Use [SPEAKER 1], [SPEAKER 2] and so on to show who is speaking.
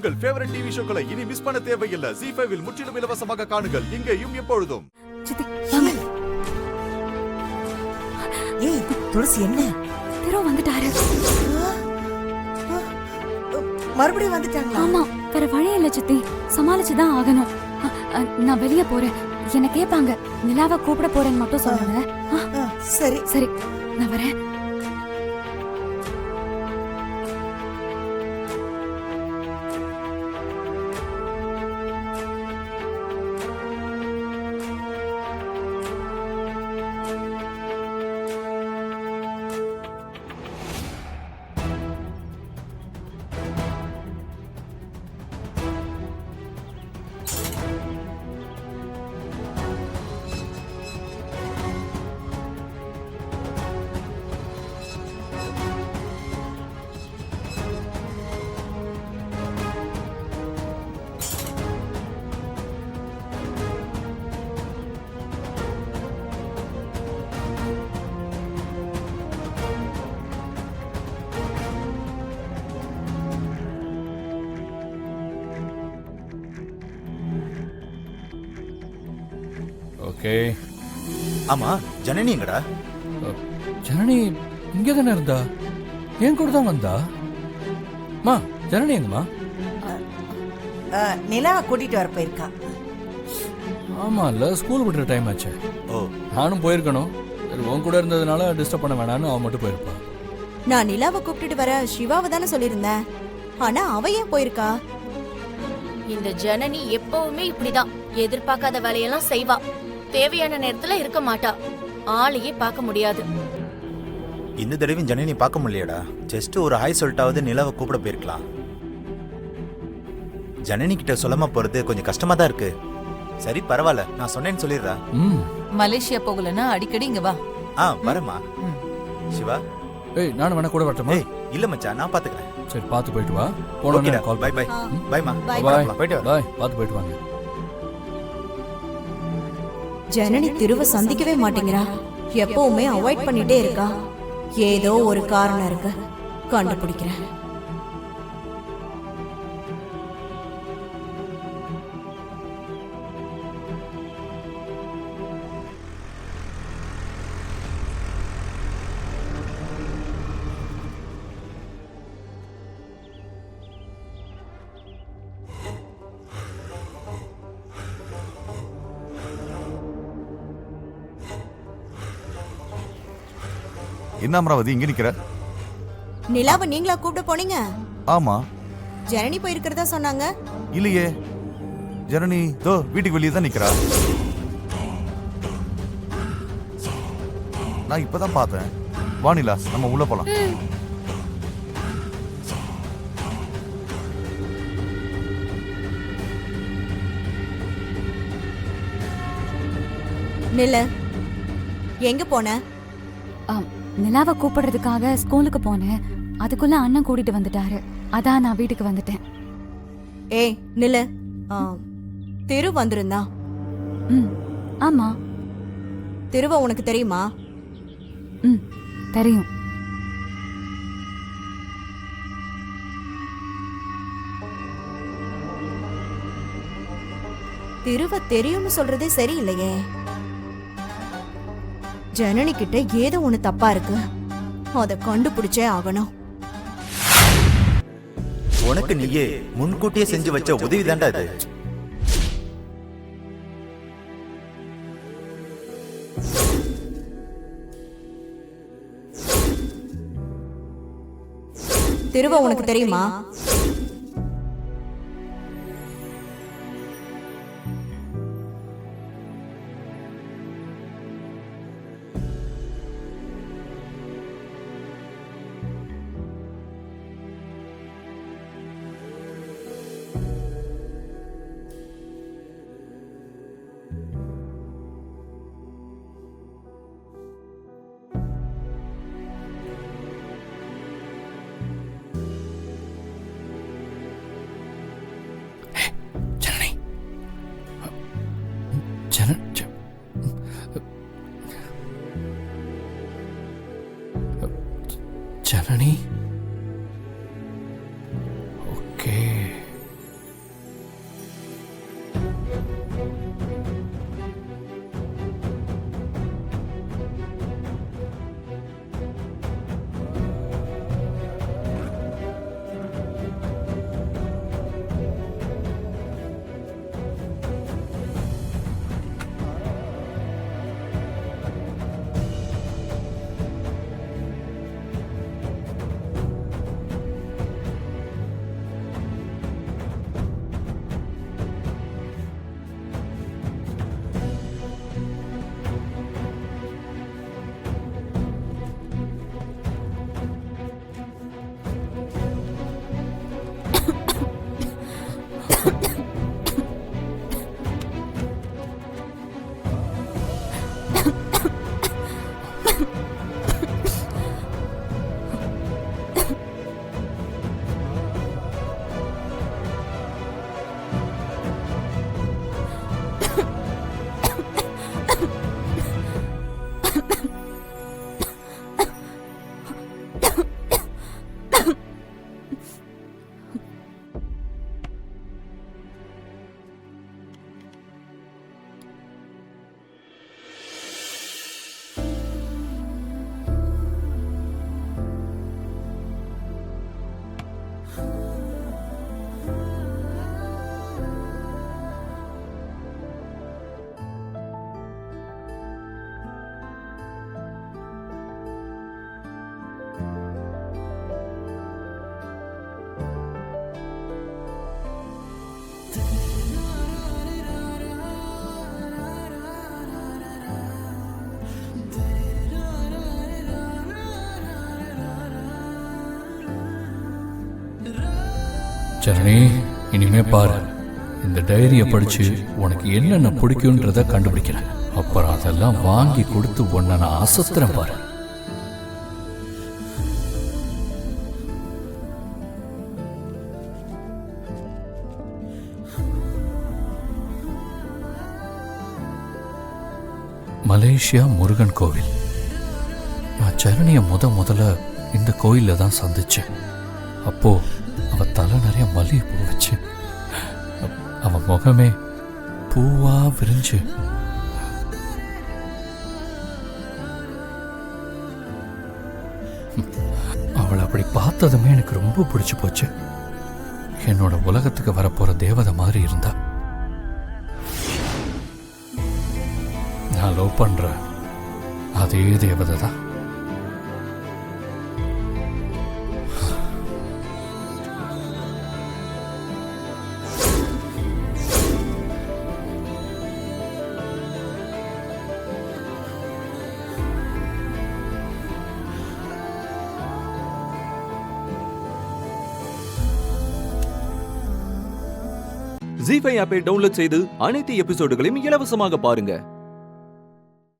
[SPEAKER 1] உங்கள் favourite TV ஷோக்களை இனி miss பண்ண தேவையில்லை. ZEE5 இல் முற்றிலும் இலவசமாக காணுங்கள், இங்கேயும் எப்பொழுதும்.
[SPEAKER 2] சித்தி வாங்க.
[SPEAKER 3] ஏய் துளசி என்ன
[SPEAKER 2] திரு வந்துட்டாரு.
[SPEAKER 3] மறுபடியும் வந்துட்டாங்களா?
[SPEAKER 2] ஆமா, வேற வழி இல்ல சித்தி, சமாளிச்சுதான் ஆகணும். நான் வெளியே போறேன். என்ன கேட்பாங்க, நிலாவை கூப்பிட போறேன்னு மட்டும் சொல்லுங்க.
[SPEAKER 3] சரி
[SPEAKER 2] சரி, நான் வரேன்.
[SPEAKER 4] ஓகே.
[SPEAKER 5] ஆமா, ஜனனி எங்கடா?
[SPEAKER 4] ஜனனி இங்கே தானே இருந்தா, என் கூட தான் வந்தா. மா, ஜனனி எங்கம்மா?
[SPEAKER 3] நிலாவை கூட்டிட்டு வர போயிருக்கா.
[SPEAKER 4] ஆமா இல்ல, ஸ்கூல் விடுற டைம் ஆச்சு.
[SPEAKER 5] ஓ,
[SPEAKER 4] நானும் போயிருக்கணும். சரி, உன் கூட இருந்ததுனால டிஸ்டர்ப் பண்ண வேணான்னு அவன் மட்டும் போயிருப்பா.
[SPEAKER 6] நான் நிலாவை கூப்பிட்டுட்டு வர சிவாவை தானே சொல்லியிருந்தேன். ஆனா அவ ஏன் போயிருக்கா?
[SPEAKER 7] இந்த ஜனனி எப்பவுமே இப்படிதான், எதிர்பார்க்காத வேலையெல்லாம் செய்வா, தேவையான நேரத்துல இருக்க மாட்டா, ஆளையே பார்க்க முடியாது.
[SPEAKER 5] இந்த தடவையும் ஜனனி பார்க்க முடியலடா. ஜஸ்ட் ஒரு ஹாய் சொல்லிட்டாவது நிலாவை கூப்பிட போயிருக்கலாம். ஜனனி கிட்ட சொல்லாம போறது கொஞ்சம் கஷ்டமா தான் இருக்கு. சரி பரவாயில்ல, நான் சொன்னேன்னு சொல்லிடுறா.
[SPEAKER 8] மலேசியா போகலன்னா அடிக்கடி இங்க வா.
[SPEAKER 5] வரமா. சிவா,
[SPEAKER 4] ஏய் நானும் வேணா கூட வரட்டுமா?
[SPEAKER 5] ஏய் இல்ல மச்சான், நான் பாத்துக்கிறேன்.
[SPEAKER 4] சரி, பார்த்து போயிட்டு வா. போனோட கால்
[SPEAKER 5] பை பை. பைமா.
[SPEAKER 4] பாய்.
[SPEAKER 5] போயிட்டு வா.
[SPEAKER 4] பாய், பார்த்து போயிட்டு வாங்க.
[SPEAKER 6] ஜனனி திருவ சந்திக்கவே மாட்டேங்கிறா. எப்பவுமே அவாய்ட் பண்ணிட்டே இருக்கா. ஏதோ ஒரு காரணம் இருக்கு, கண்டுபிடிக்கிறேன்.
[SPEAKER 1] என்ன அமராவதி இங்க நிக்கிற?
[SPEAKER 6] நிலாவை நீங்களா கூப்பிட போனீங்க?
[SPEAKER 1] ஆமா.
[SPEAKER 6] ஜனனி போயிருக்கிறதா சொன்னாங்க.
[SPEAKER 1] இல்லையே, ஜனனி தோ வீட்டுக்கு வெளியே தான் நிக்கிறா. நான் இப்பதான் பார்த்தேன். வானிலா, நம்ம உள்ள போலாம்.
[SPEAKER 6] நில, எங்க போன?
[SPEAKER 2] நிலாவை கூப்பிடுறதுக்காக ஸ்கூலுக்கு போனேன். அதுக்குள்ள அண்ணன் கூட்டிட்டு வந்துட்டாரு. அதான் நான் வீட்டுக்கு வந்துட்டேன்.
[SPEAKER 6] ஏய் நில, திரு வந்திருந்தா.
[SPEAKER 2] ஆமா.
[SPEAKER 6] திருவ உனக்கு தெரியுமா?
[SPEAKER 2] தெரியும்.
[SPEAKER 6] திருவ தெரியும்னு சொல்றதே சரியில்லையே. ஜனனி கிட்ட ஏதோ ஒண்ணு தப்பா இருக்கு, அத கண்டுபிடிச்சே ஆகணும்.
[SPEAKER 5] உனக்கு நீயே முன்கூட்டியே செஞ்சு வச்ச உதவி தாண்டா இது.
[SPEAKER 6] திருவ உனக்கு தெரியுமா?
[SPEAKER 4] ஜனனி, இனிமே பாரு, இந்த டைரியை படிச்சு உனக்கு என்னென்ன பிடிக்கும்ன்றத கண்டுபிடிக்கிறேன். அப்புறம் அதெல்லாம் வாங்கி கொடுத்து உன்னை நான் அசத்துறேன் பாரு. மலேசியா முருகன் கோவில். நான் ஜனனிய முதல்ல இந்த கோயில்ல தான் சந்திச்சேன். அப்போ அவ தலை நிறைய மல்லிகைப்பூ வச்சு, அவ முகமே பூவா விரிஞ்சு, அவளை அப்படி பார்த்ததுமே எனக்கு ரொம்ப பிடிச்சு போச்சு. என்னோட உலகத்துக்கு வரப்போற தேவதை மாதிரி இருந்தா. நான் லவ் பண்ற அதே தேவதை தான்.
[SPEAKER 9] ஜீ5 ஆப்பை டவுன்லோட் செய்து அனைத்து எபிசோடுகளையும் இலவசமாக பாருங்க.